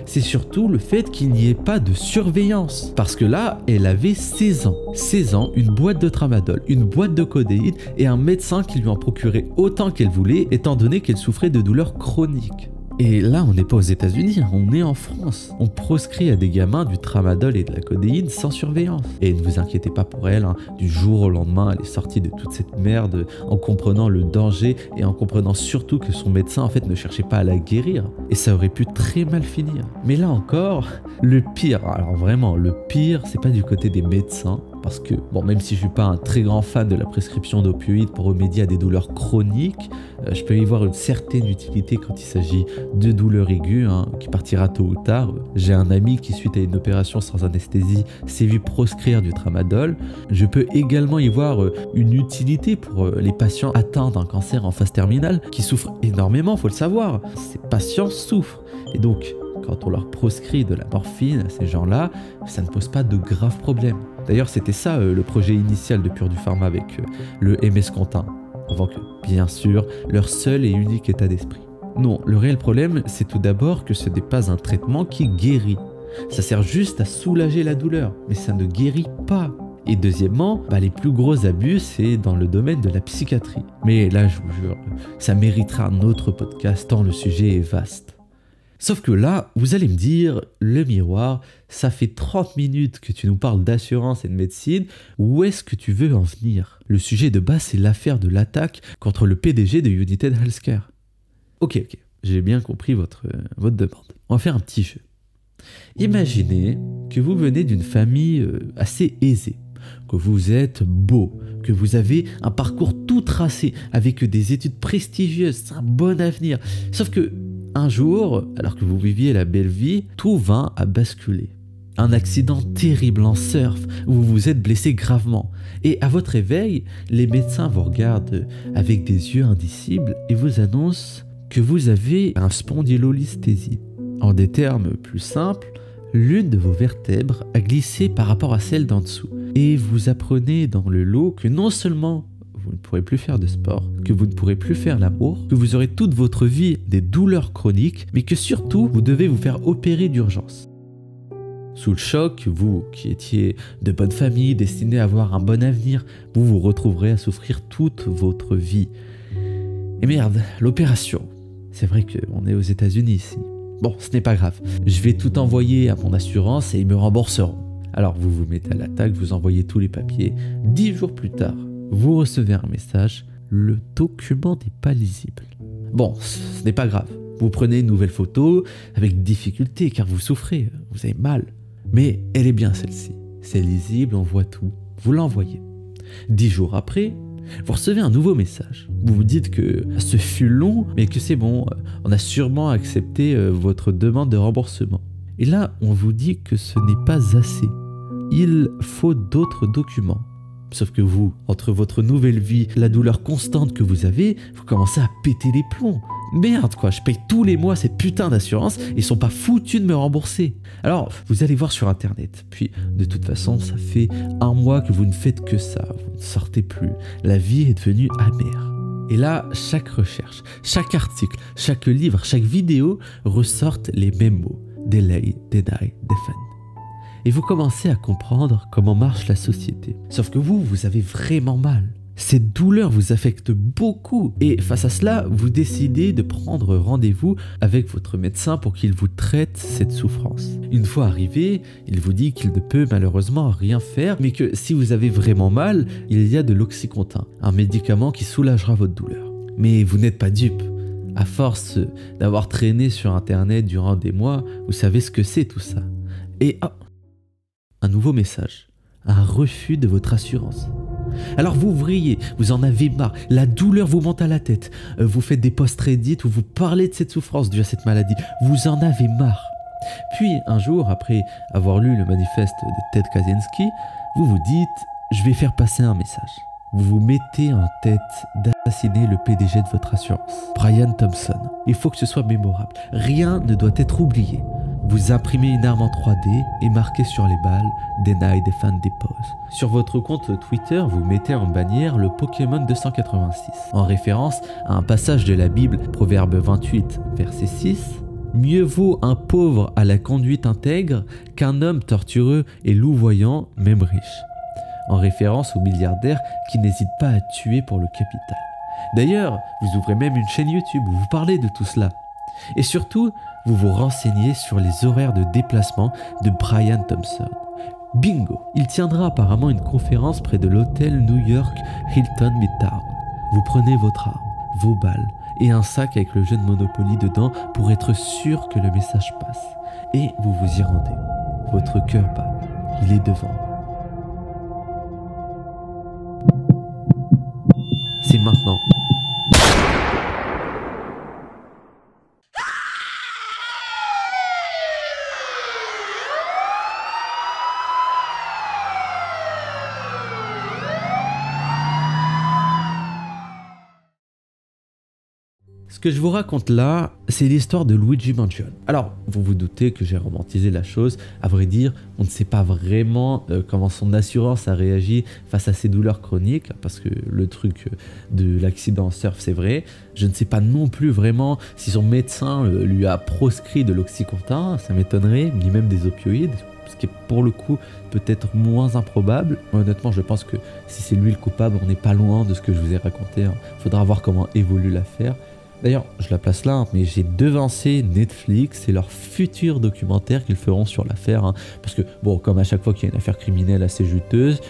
C'est surtout le fait qu'il n'y ait pas de surveillance. Parce que là, elle avait 16 ans. 16 ans, une boîte de tramadol, une boîte de codéine et un médecin qui lui en procurait autant qu'elle voulait, étant donné qu'elle souffrait de douleurs chroniques. Et là, on n'est pas aux États-Unis, on est en France. On proscrit à des gamins du tramadol et de la codéine sans surveillance. Et ne vous inquiétez pas pour elle, du jour au lendemain, elle est sortie de toute cette merde en comprenant le danger et en comprenant surtout que son médecin en fait ne cherchait pas à la guérir. Et ça aurait pu très mal finir. Mais là encore, le pire, alors vraiment, le pire, c'est pas du côté des médecins. Parce que, bon, même si je suis pas un très grand fan de la prescription d'opioïdes pour remédier à des douleurs chroniques, je peux y voir une certaine utilité quand il s'agit de douleurs aiguës, qui partira tôt ou tard. J'ai un ami qui, suite à une opération sans anesthésie, s'est vu proscrire du tramadol. Je peux également y voir une utilité pour les patients atteints d'un cancer en phase terminale, qui souffrent énormément, faut le savoir. Ces patients souffrent. Et donc, quand on leur proscrit de la morphine à ces gens-là, ça ne pose pas de graves problèmes. D'ailleurs, c'était ça le projet initial de Purdue Pharma avec le MS-Contin, avant que, bien sûr, leur seul et unique état d'esprit. Non, le réel problème, c'est tout d'abord que ce n'est pas un traitement qui guérit. Ça sert juste à soulager la douleur, mais ça ne guérit pas. Et deuxièmement, les plus gros abus, c'est dans le domaine de la psychiatrie. Mais là, je vous jure, ça méritera un autre podcast tant le sujet est vaste. Sauf que là, vous allez me dire, le miroir, ça fait 30 minutes que tu nous parles d'assurance et de médecine, où est-ce que tu veux en venir? Le sujet de base, c'est l'affaire de l'attaque contre le PDG de United Healthcare. Ok, j'ai bien compris votre demande. On va faire un petit jeu. Imaginez que vous venez d'une famille assez aisée, que vous êtes beau, que vous avez un parcours tout tracé, avec des études prestigieuses, un bon avenir, sauf que un jour, alors que vous viviez la belle vie, tout vint à basculer. Un accident terrible en surf où vous vous êtes blessé gravement. Et à votre réveil, les médecins vous regardent avec des yeux indicibles et vous annoncent que vous avez un spondylolisthésie. En des termes plus simples, l'une de vos vertèbres a glissé par rapport à celle d'en dessous. Et vous apprenez dans le lot que non seulement vous ne pourrez plus faire de sport, que vous ne pourrez plus faire l'amour, que vous aurez toute votre vie des douleurs chroniques, mais que surtout, vous devez vous faire opérer d'urgence. Sous le choc, vous, qui étiez de bonne famille, destiné à avoir un bon avenir, vous vous retrouverez à souffrir toute votre vie. Et merde, l'opération. C'est vrai qu'on est aux États-Unis ici. Bon, ce n'est pas grave. Je vais tout envoyer à mon assurance et ils me rembourseront. Alors vous vous mettez à l'attaque, vous envoyez tous les papiers. 10 jours plus tard, vous recevez un message, le document n'est pas lisible. Bon, ce n'est pas grave. Vous prenez une nouvelle photo avec difficulté car vous souffrez, vous avez mal. Mais elle est bien celle-ci. C'est lisible, on voit tout. Vous l'envoyez. 10 jours après, vous recevez un nouveau message. Vous vous dites que ce fut long, mais que c'est bon, on a sûrement accepté votre demande de remboursement. Et là, on vous dit que ce n'est pas assez. Il faut d'autres documents. Sauf que vous, entre votre nouvelle vie, la douleur constante que vous avez, vous commencez à péter les plombs. Merde quoi, je paye tous les mois cette putain d'assurance et ils sont pas foutus de me rembourser. Alors, vous allez voir sur internet. Puis, de toute façon, ça fait 1 mois que vous ne faites que ça. Vous ne sortez plus. La vie est devenue amère. Et là, chaque recherche, chaque article, chaque livre, chaque vidéo ressortent les mêmes mots. Delay, deny, defend. Et vous commencez à comprendre comment marche la société. Sauf que vous avez vraiment mal. Cette douleur vous affecte beaucoup. Et face à cela, vous décidez de prendre rendez-vous avec votre médecin pour qu'il vous traite cette souffrance. Une fois arrivé, il vous dit qu'il ne peut malheureusement rien faire, mais que si vous avez vraiment mal, il y a de l'Oxycontin, un médicament qui soulagera votre douleur. Mais vous n'êtes pas dupe. À force d'avoir traîné sur internet durant des mois, vous savez ce que c'est tout ça. Et un nouveau message, un refus de votre assurance. Alors vous vrillez, vous en avez marre, la douleur vous monte à la tête, vous faites des posts Reddit où vous parlez de cette souffrance due à cette maladie, vous en avez marre. Puis un jour, après avoir lu le manifeste de Ted Kaczynski, vous vous dites, je vais faire passer un message. Vous vous mettez en tête d'assassiner le PDG de votre assurance, Brian Thompson. Il faut que ce soit mémorable, rien ne doit être oublié. Vous imprimez une arme en 3D et marquez sur les balles « Deny, Defend, Depose ». Sur votre compte Twitter, vous mettez en bannière le Pokémon 286, en référence à un passage de la Bible, Proverbe 28, verset 6. « Mieux vaut un pauvre à la conduite intègre qu'un homme tortureux et louvoyant, même riche ». En référence au milliardaire qui n'hésite pas à tuer pour le capital. D'ailleurs, vous ouvrez même une chaîne YouTube où vous parlez de tout cela. Et surtout, vous vous renseignez sur les horaires de déplacement de Brian Thompson. Bingo! Il tiendra apparemment une conférence près de l'hôtel New York Hilton Midtown. Vous prenez votre arme, vos balles et un sac avec le jeu de Monopoly dedans pour être sûr que le message passe. Et vous vous y rendez. Votre cœur bat. Il est devant. C'est maintenant. Ce que je vous raconte là, c'est l'histoire de Luigi Mangione. Alors, vous vous doutez que j'ai romantisé la chose. À vrai dire, on ne sait pas vraiment comment son assurance a réagi face à ses douleurs chroniques, parce que le truc de l'accident en surf, c'est vrai. Je ne sais pas non plus vraiment si son médecin lui a proscrit de l'Oxycontin, ça m'étonnerait, ni même des opioïdes, ce qui est pour le coup peut-être moins improbable. Honnêtement, je pense que si c'est lui le coupable, on n'est pas loin de ce que je vous ai raconté. Faudra voir comment évolue l'affaire. D'ailleurs, je la place là, mais j'ai devancé Netflix et leur futur documentaire qu'ils feront sur l'affaire. Parce que, bon, comme à chaque fois qu'il y a une affaire criminelle assez juteuse,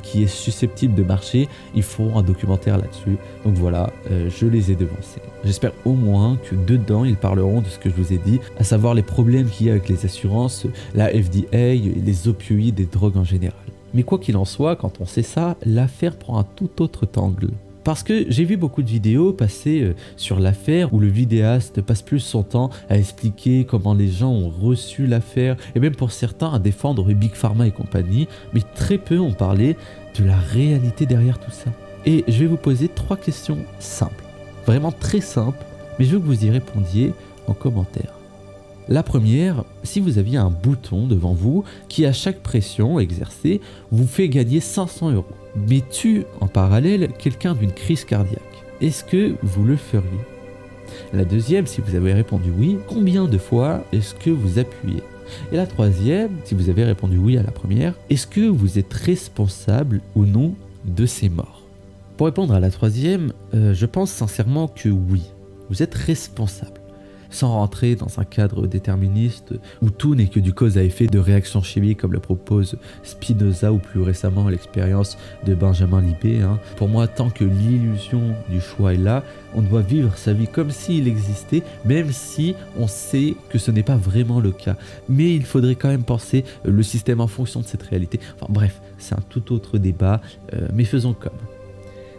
qui est susceptible de marcher, ils feront un documentaire là-dessus. Donc voilà, je les ai devancés. J'espère au moins que dedans, ils parleront de ce que je vous ai dit, à savoir les problèmes qu'il y a avec les assurances, la FDA, les opioïdes et les drogues en général. Mais quoi qu'il en soit, quand on sait ça, l'affaire prend un tout autre angle. Parce que j'ai vu beaucoup de vidéos passer sur l'affaire où le vidéaste passe plus son temps à expliquer comment les gens ont reçu l'affaire et même pour certains à défendre Big Pharma et compagnie, mais très peu ont parlé de la réalité derrière tout ça. Et je vais vous poser 3 questions simples, vraiment très simples, mais je veux que vous y répondiez en commentaire. La première, si vous aviez un bouton devant vous qui à chaque pression exercée vous fait gagner 500 €, mais tue en parallèle quelqu'un d'une crise cardiaque, est-ce que vous le feriez? La deuxième, si vous avez répondu oui, combien de fois est-ce que vous appuyez? Et la troisième, si vous avez répondu oui à la première, est-ce que vous êtes responsable ou non de ces morts? Pour répondre à la troisième, je pense sincèrement que oui, vous êtes responsable. Sans rentrer dans un cadre déterministe où tout n'est que du cause à effet de réactions chimiques comme le propose Spinoza ou plus récemment l'expérience de Benjamin Libet. Pour moi, tant que l'illusion du choix est là, on doit vivre sa vie comme s'il existait, même si on sait que ce n'est pas vraiment le cas. Mais il faudrait quand même penser le système en fonction de cette réalité. Enfin bref, c'est un tout autre débat, mais faisons comme.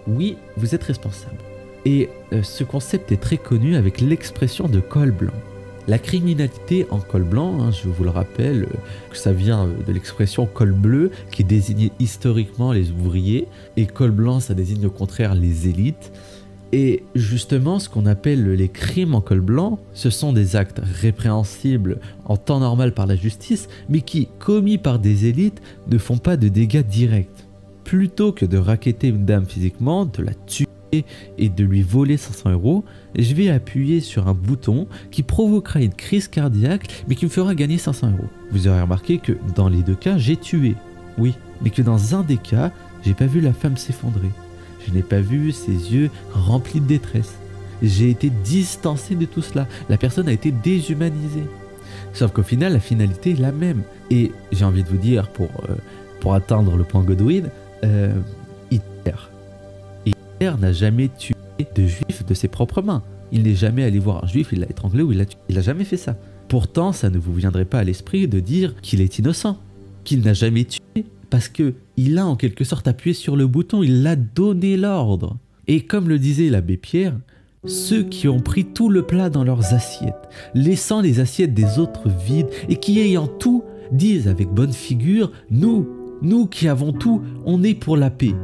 Oui, vous êtes responsable. Et ce concept est très connu avec l'expression de col blanc. La criminalité en col blanc, je vous le rappelle, que ça vient de l'expression col bleu qui désignait historiquement les ouvriers, et col blanc ça désigne au contraire les élites. Et justement, ce qu'on appelle les crimes en col blanc, ce sont des actes répréhensibles en temps normal par la justice, mais qui, commis par des élites, ne font pas de dégâts directs. Plutôt que de racketter une dame physiquement, de la tuer et de lui voler 500 €, je vais appuyer sur un bouton qui provoquera une crise cardiaque, mais qui me fera gagner 500 €. Vous aurez remarqué que dans les deux cas, j'ai tué, oui, mais que dans un des cas, j'ai pas vu la femme s'effondrer. Je n'ai pas vu ses yeux remplis de détresse. J'ai été distancé de tout cela. La personne a été déshumanisée. Sauf qu'au final, la finalité est la même. Et j'ai envie de vous dire, pour atteindre le point Godwin, Hitler n'a jamais tué de juif de ses propres mains. Il n'est jamais allé voir un juif, il l'a étranglé ou il l'a tué. Il n'a jamais fait ça. Pourtant, ça ne vous viendrait pas à l'esprit de dire qu'il est innocent, qu'il n'a jamais tué, parce qu'il a en quelque sorte appuyé sur le bouton, il a donné l'ordre. Et comme le disait l'abbé Pierre, ceux qui ont pris tout le plat dans leurs assiettes, laissant les assiettes des autres vides, et qui ayant tout, disent avec bonne figure, nous qui avons tout, on est pour la paix.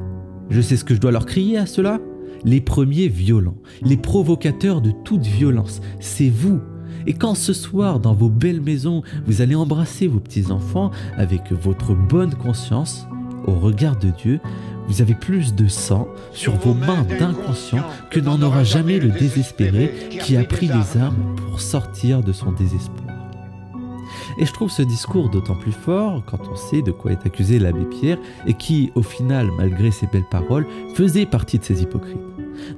Je sais ce que je dois leur crier à ceux-là. Les premiers violents, les provocateurs de toute violence, c'est vous. Et quand ce soir, dans vos belles maisons, vous allez embrasser vos petits-enfants avec votre bonne conscience, au regard de Dieu, vous avez plus de sang sur vos mains d'inconscient que n'en aura jamais le désespéré qui a pris les armes pour sortir de son désespoir. Et je trouve ce discours d'autant plus fort quand on sait de quoi est accusé l'abbé Pierre et qui, au final, malgré ses belles paroles, faisait partie de ces hypocrites.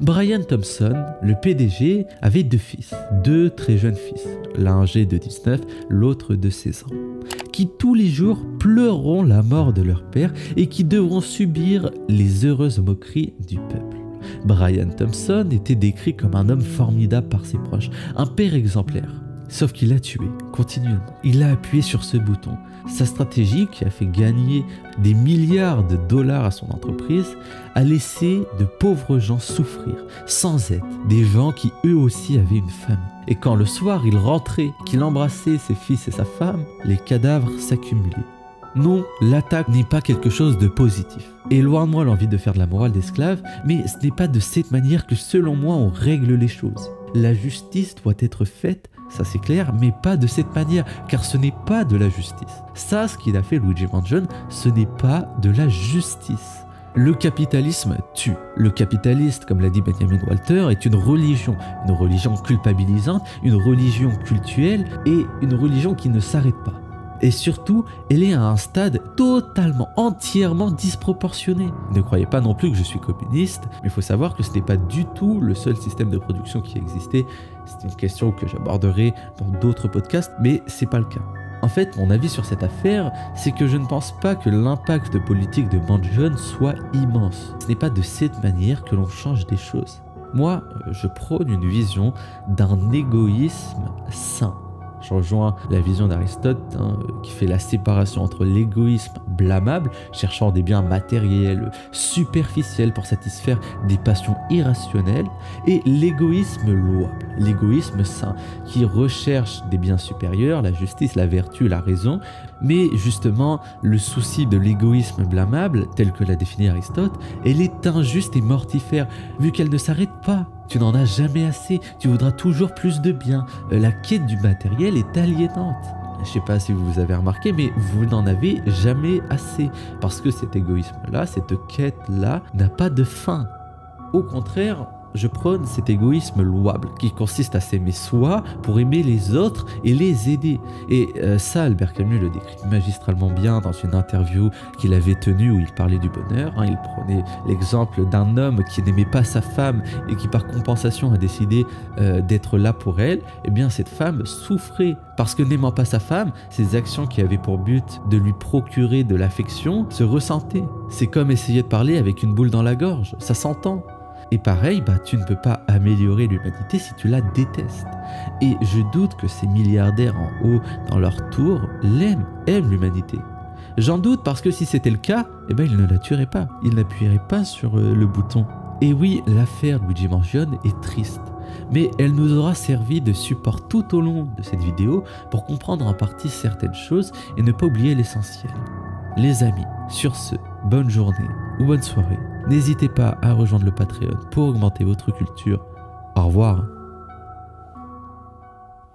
Brian Thompson, le PDG, avait deux fils, deux très jeunes fils, l'un âgé de 19, l'autre de 16 ans, qui tous les jours pleureront la mort de leur père et qui devront subir les heureuses moqueries du peuple. Brian Thompson était décrit comme un homme formidable par ses proches, un père exemplaire. Sauf qu'il a tué, continuellement. Il a appuyé sur ce bouton. Sa stratégie, qui a fait gagner des milliards de dollars à son entreprise, a laissé de pauvres gens souffrir, sans aide. Des gens qui eux aussi avaient une famille. Et quand le soir il rentrait, qu'il embrassait ses fils et sa femme, les cadavres s'accumulaient. Non, l'attaque n'est pas quelque chose de positif. Et loin de moi l'envie de faire de la morale d'esclave, mais ce n'est pas de cette manière que selon moi on règle les choses. La justice doit être faite, ça c'est clair, mais pas de cette manière, car ce n'est pas de la justice. Ça, ce qu'il a fait Luigi Mangione, ce n'est pas de la justice. Le capitalisme tue. Le capitaliste, comme l'a dit Benjamin Walter, est une religion culpabilisante, une religion cultuelle et une religion qui ne s'arrête pas. Et surtout, elle est à un stade totalement, entièrement disproportionné. Ne croyez pas non plus que je suis communiste, mais il faut savoir que ce n'est pas du tout le seul système de production qui existait. C'est une question que j'aborderai dans d'autres podcasts, mais c'est pas le cas. En fait, mon avis sur cette affaire, c'est que je ne pense pas que l'impact politique de Mangione soit immense. Ce n'est pas de cette manière que l'on change des choses. Moi, je prône une vision d'un égoïsme sain. Je rejoins la vision d'Aristote qui fait la séparation entre l'égoïsme blâmable, cherchant des biens matériels superficiels pour satisfaire des passions irrationnelles, et l'égoïsme louable, l'égoïsme saint, qui recherche des biens supérieurs, la justice, la vertu, la raison. Mais justement, le souci de l'égoïsme blâmable, tel que l'a défini Aristote, elle est injuste et mortifère, vu qu'elle ne s'arrête pas. Tu n'en as jamais assez, tu voudras toujours plus de biens. La quête du matériel est aliénante. Je ne sais pas si vous avez remarqué, mais vous n'en avez jamais assez. Parce que cet égoïsme-là, cette quête-là, n'a pas de fin. Au contraire, je prône cet égoïsme louable qui consiste à s'aimer soi pour aimer les autres et les aider. Et ça, Albert Camus le décrit magistralement bien dans une interview qu'il avait tenue où il parlait du bonheur. Il prenait l'exemple d'un homme qui n'aimait pas sa femme et qui par compensation a décidé d'être là pour elle. Eh bien, cette femme souffrait parce que n'aimant pas sa femme, ses actions qui avaient pour but de lui procurer de l'affection se ressentaient. C'est comme essayer de parler avec une boule dans la gorge, ça s'entend. Et pareil, tu ne peux pas améliorer l'humanité si tu la détestes. Et je doute que ces milliardaires en haut, dans leur tour, aiment l'humanité. J'en doute parce que si c'était le cas, ils ne la tueraient pas. Ils n'appuieraient pas sur le bouton. Et oui, l'affaire Luigi Mangione est triste, mais elle nous aura servi de support tout au long de cette vidéo pour comprendre en partie certaines choses et ne pas oublier l'essentiel. Les amis, sur ce, bonne journée ou bonne soirée. N'hésitez pas à rejoindre le Patreon pour augmenter votre culture. Au revoir.